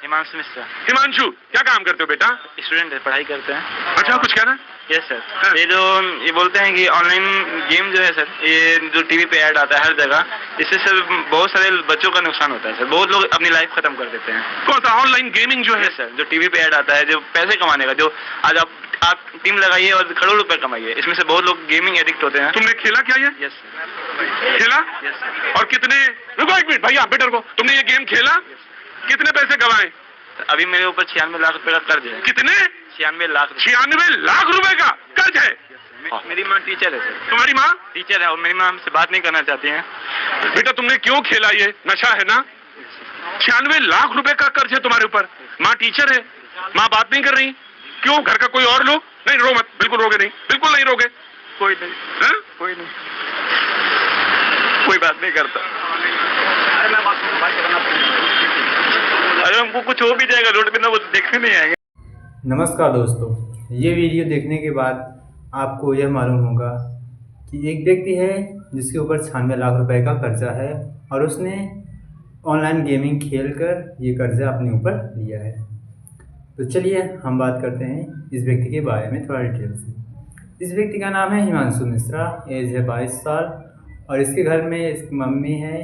हिमांशु मिश्रा। हिमांशु, क्या काम करते हो बेटा? स्टूडेंट है, पढ़ाई करते हैं। अच्छा, कुछ कहना? Yes sir. ये बोलते हैं कि ऑनलाइन गेम जो है सर, ये जो टीवी पे ऐड आता है हर जगह, इससे सर बहुत सारे बच्चों का नुकसान होता है सर। बहुत लोग अपनी लाइफ खत्म कर देते हैं। कौन सा ऑनलाइन गेमिंग जो है? सर, जो टीवी पे ऐड आता है, जो पैसे कमाने का, जो आज आप टीम लगाइए और करोड़ों रुपए कमाइए, इसमें से बहुत लोग गेमिंग एडिक्ट होते हैं। तुमने खेला क्या ये? Yes sir. खेला? Yes sir. और कितने, रुको एक मिनट भैया, बेटर को, तुमने ये गेम खेला? कितने पैसे कमाए? अभी मेरे ऊपर 96 लाख रुपए का कर्ज है। कितने? 96 लाख। 96 लाख रुपए का कर्ज है? मेरी माँ टीचर है सर। तुम्हारी माँ टीचर है और मेरी माँ हमसे बात नहीं करना चाहती हैं। बेटा तुमने क्यों खेला? ये नशा है ना? 96 लाख रुपए का कर्ज है तुम्हारे ऊपर, माँ टीचर है, माँ बात नहीं कर रही, क्यों? घर का कोई और लोग? नहीं, रो मत, बिल्कुल रोगे नहीं, बिल्कुल नहीं रोगे। कोई नहीं। हा? कोई नहीं, कोई बात नहीं करता। अरे हमको कुछ हो भी जाएगा रोड पे ना, वो देखने नहीं आएंगे। नमस्कार दोस्तों, ये वीडियो देखने के बाद आपको यह मालूम होगा कि एक व्यक्ति है जिसके ऊपर 96 लाख रुपए का कर्जा है और उसने ऑनलाइन गेमिंग खेलकर ये कर्जा अपने ऊपर लिया है। तो चलिए हम बात करते हैं इस व्यक्ति के बारे में थोड़ा डिटेल से। इस व्यक्ति का नाम है हिमांशु मिश्रा, एज है 22 साल और इसके घर में इसकी मम्मी है,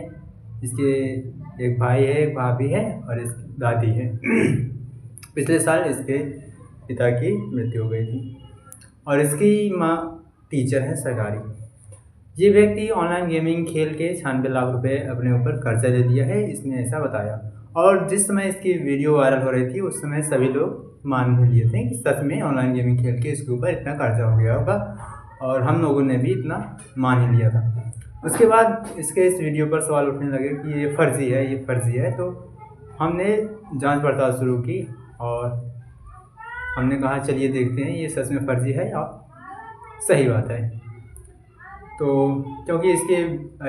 इसके एक भाई है, एक भाभी है और इसकी दादी है। पिछले साल इसके पिता की मृत्यु हो गई थी और इसकी माँ टीचर है सरकारी। ये व्यक्ति ऑनलाइन गेमिंग खेल के 96 लाख रुपए अपने ऊपर कर्जा ले लिया है, इसने ऐसा बताया। और जिस समय इसकी वीडियो वायरल हो रही थी उस समय सभी लोग मान भी लिए थे कि सच में ऑनलाइन गेमिंग खेल के इसके ऊपर इतना कर्जा हो गया होगा और हम लोगों ने भी इतना मान ही लिया था। उसके बाद इसके इस वीडियो पर सवाल उठने लगे कि ये फर्जी है, ये फर्जी है। तो हमने जांच पड़ताल शुरू की और हमने कहा चलिए देखते हैं ये सच में फर्जी है या सही बात है। तो क्योंकि इसके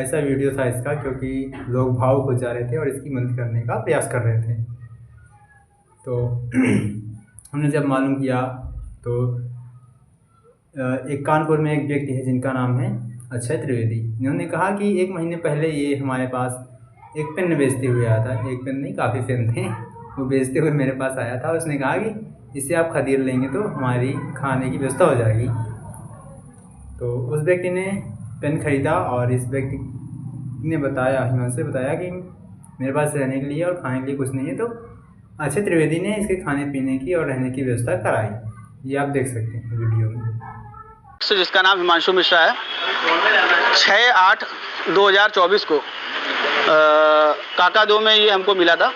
ऐसा वीडियो था इसका, क्योंकि लोग भावुक हो जा रहे थे और इसकी मदद करने का प्रयास कर रहे थे। तो हमने जब मालूम किया तो एक कानपुर में एक व्यक्ति है जिनका नाम है अक्षय त्रिवेदी। इन्होंने कहा कि 1 महीने पहले ये हमारे पास एक पेन बेचते हुए आया था। एक पेन नहीं, काफ़ी पेन थे, वो बेचते हुए मेरे पास आया था। उसने कहा कि इससे आप खरीद लेंगे तो हमारी खाने की व्यवस्था हो जाएगी। तो उस व्यक्ति ने पेन खरीदा और इस व्यक्ति ने बताया, हिमांशु से बताया कि मेरे पास रहने के लिए और खाने के लिए कुछ नहीं है। तो अक्षय त्रिवेदी ने इसके खाने पीने की और रहने की व्यवस्था कराई। ये आप देख सकते हैं वीडियो में। जिसका नाम हिमांशु मिश्रा है, 6/8/2024 को काका 2 में ये हमको मिला था।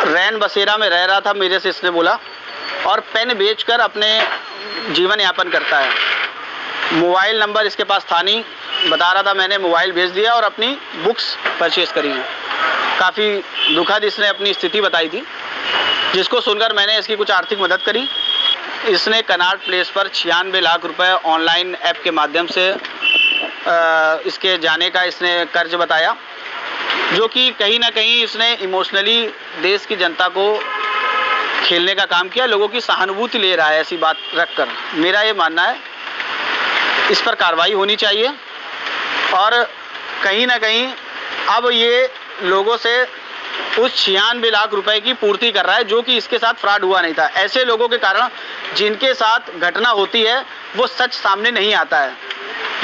रैन बसेरा में रह रहा था, मेरे से इसने बोला, और पेन बेचकर अपने जीवन यापन करता है। मोबाइल नंबर इसके पास था नहीं, बता रहा था मैंने मोबाइल भेज दिया और अपनी बुक्स परचेज करी हैं। काफ़ी दुखद इसने अपनी स्थिति बताई थी, जिसको सुनकर मैंने इसकी कुछ आर्थिक मदद करी। इसने कनाट प्लेस पर 96 लाख रुपए ऑनलाइन ऐप के माध्यम से इसके जाने का इसने कर्ज बताया, जो कि कहीं ना कहीं इसने इमोशनली देश की जनता को खेलने का काम किया, लोगों की सहानुभूति ले रहा है ऐसी बात रखकर। मेरा ये मानना है इस पर कार्रवाई होनी चाहिए और कहीं ना कहीं अब ये लोगों से उस 96 लाख रुपए की पूर्ति कर रहा है, जो कि इसके साथ फ्रॉड हुआ नहीं था। ऐसे लोगों के कारण जिनके साथ घटना होती है वो सच सामने नहीं आता है।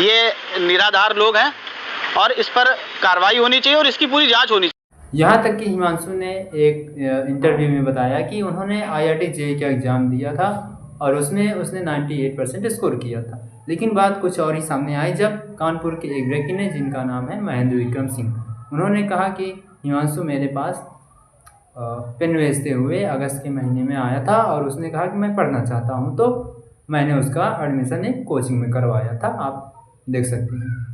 ये निराधार लोग हैं और इस पर कार्रवाई होनी चाहिए और इसकी पूरी जांच होनी चाहिए। यहाँ तक कि हिमांशु ने एक इंटरव्यू में बताया कि उन्होंने IIT JEE का एग्ज़ाम दिया था और उसमें उसने 98% स्कोर किया था। लेकिन बात कुछ और ही सामने आई जब कानपुर के एक व्यक्ति ने, जिनका नाम है महेंद्र विक्रम सिंह, उन्होंने कहा कि हिमांशु मेरे पास पेन बेचते हुए अगस्त के महीने में आया था और उसने कहा कि मैं पढ़ना चाहता हूँ, तो मैंने उसका एडमिशन एक कोचिंग में करवाया था। आप देख सकते हैं।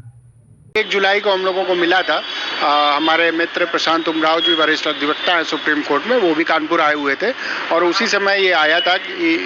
1 जुलाई को हम लोगों को मिला था। हमारे मित्र प्रशांत उमराव जी वरिष्ठ अधिवक्ता हैं सुप्रीम कोर्ट में, वो भी कानपुर आए हुए थे और उसी समय ये आया था कि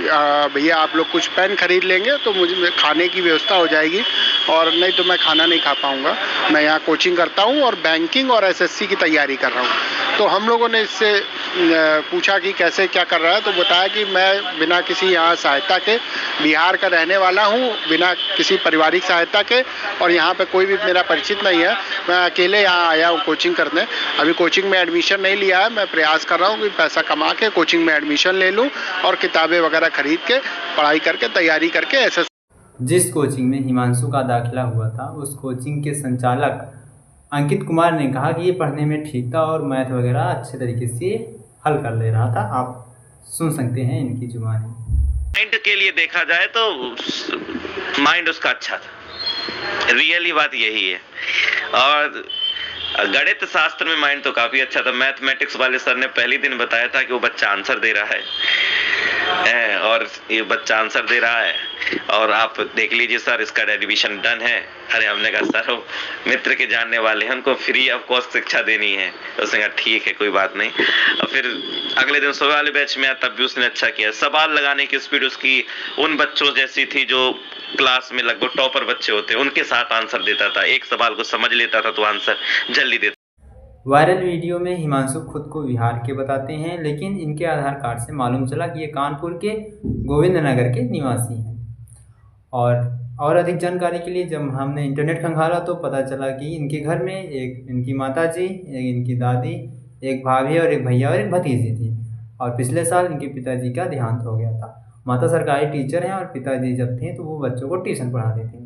भैया आप लोग कुछ पेन खरीद लेंगे तो मुझे खाने की व्यवस्था हो जाएगी, और नहीं तो मैं खाना नहीं खा पाऊँगा। मैं यहाँ कोचिंग करता हूँ और बैंकिंग और SSC की तैयारी कर रहा हूँ। तो हम लोगों ने इससे पूछा कि कैसे क्या कर रहा है, तो बताया कि मैं बिना किसी यहाँ सहायता के बिहार का रहने वाला हूँ, बिना किसी पारिवारिक सहायता के, और यहाँ पे कोई भी मेरा परिचित नहीं है। मैं अकेले यहाँ आया हूँ कोचिंग करने। अभी कोचिंग में एडमिशन नहीं लिया है। मैं प्रयास कर रहा हूँ कि पैसा कमा के कोचिंग में एडमिशन ले लूँ और किताबें वगैरह खरीद के पढ़ाई करके तैयारी करके ऐसे। जिस कोचिंग में हिमांशु का दाखिला हुआ था, उस कोचिंग के संचालक अंकित कुमार ने कहा कि ये पढ़ने में ठीक था और मैथ वगैरह अच्छे तरीके से हल कर ले रहा था। आप सुन सकते हैं इनकी जुबानी। माइंड के लिए देखा जाए तो माइंड उसका अच्छा था, रियली बात यही है। और गणित शास्त्र में माइंड तो काफी अच्छा था। मैथमेटिक्स वाले सर ने पहले दिन बताया था कि वो बच्चा आंसर दे रहा है और ये बच्चा आंसर दे रहा है और आप देख लीजिए सर, इसका डेरिवेशन डन है। अरे हमने कहा सर, मित्र के जानने वाले हैं, उनको फ्री ऑफ कॉस्ट शिक्षा देनी है। तो उसने कहा ठीक है, कोई बात नहीं। और फिर अगले दिन सुबह वाले बैच में आया, तब भी उसने अच्छा किया। सवाल लगाने की स्पीड उसकी उन बच्चों जैसी थी जो क्लास में लगभग टॉपर बच्चे होते हैं, उनके साथ आंसर देता था। एक सवाल को समझ लेता था तो आंसर जल्दी देता। वायरल वीडियो में हिमांशु खुद को बिहार के बताते हैं, लेकिन इनके आधार कार्ड से मालूम चला कि ये कानपुर के गोविंद नगर के निवासी हैं। और अधिक जानकारी के लिए जब हमने इंटरनेट खंगाला तो पता चला कि इनके घर में एक इनकी माताजी, एक इनकी दादी, एक भाभी और एक भैया और एक भतीजी थी। और पिछले साल इनके पिताजी का देहांत हो गया था। माता सरकारी टीचर हैं और पिताजी जब थे तो वो बच्चों को ट्यूशन पढ़ाते थे।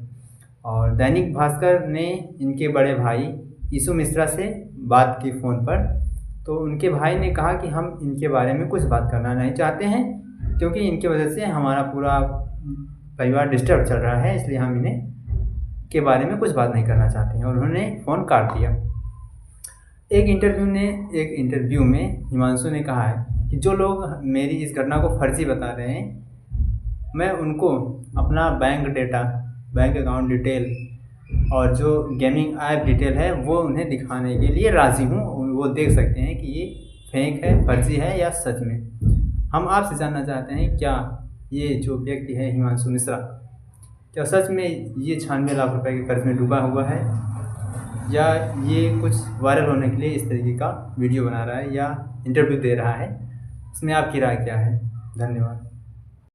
और दैनिक भास्कर ने इनके बड़े भाई यीशु मिश्रा से बात की फ़ोन पर, तो उनके भाई ने कहा कि हम इनके बारे में कुछ बात करना नहीं चाहते हैं, क्योंकि इनकी वजह से हमारा पूरा परिवार डिस्टर्ब चल रहा है, इसलिए हम इन्हें के बारे में कुछ बात नहीं करना चाहते हैं। और उन्होंने फ़ोन काट दिया। एक इंटरव्यू में हिमांशु ने कहा है कि जो लोग मेरी इस घटना को फर्जी बता रहे हैं, मैं उनको अपना bank data, bank account detail और जो गेमिंग ऐप डिटेल है वो उन्हें दिखाने के लिए राज़ी हूँ। वो देख सकते हैं कि ये फेक है, फर्जी है या सच में। हम आपसे जानना चाहते हैं, क्या ये जो व्यक्ति है हिमांशु मिश्रा, क्या सच में ये 96 लाख रुपए के कर्ज में डूबा हुआ है, या ये कुछ वायरल होने के लिए इस तरीके का वीडियो बना रहा है या इंटरव्यू दे रहा है? इसमें आपकी राय क्या है? धन्यवाद।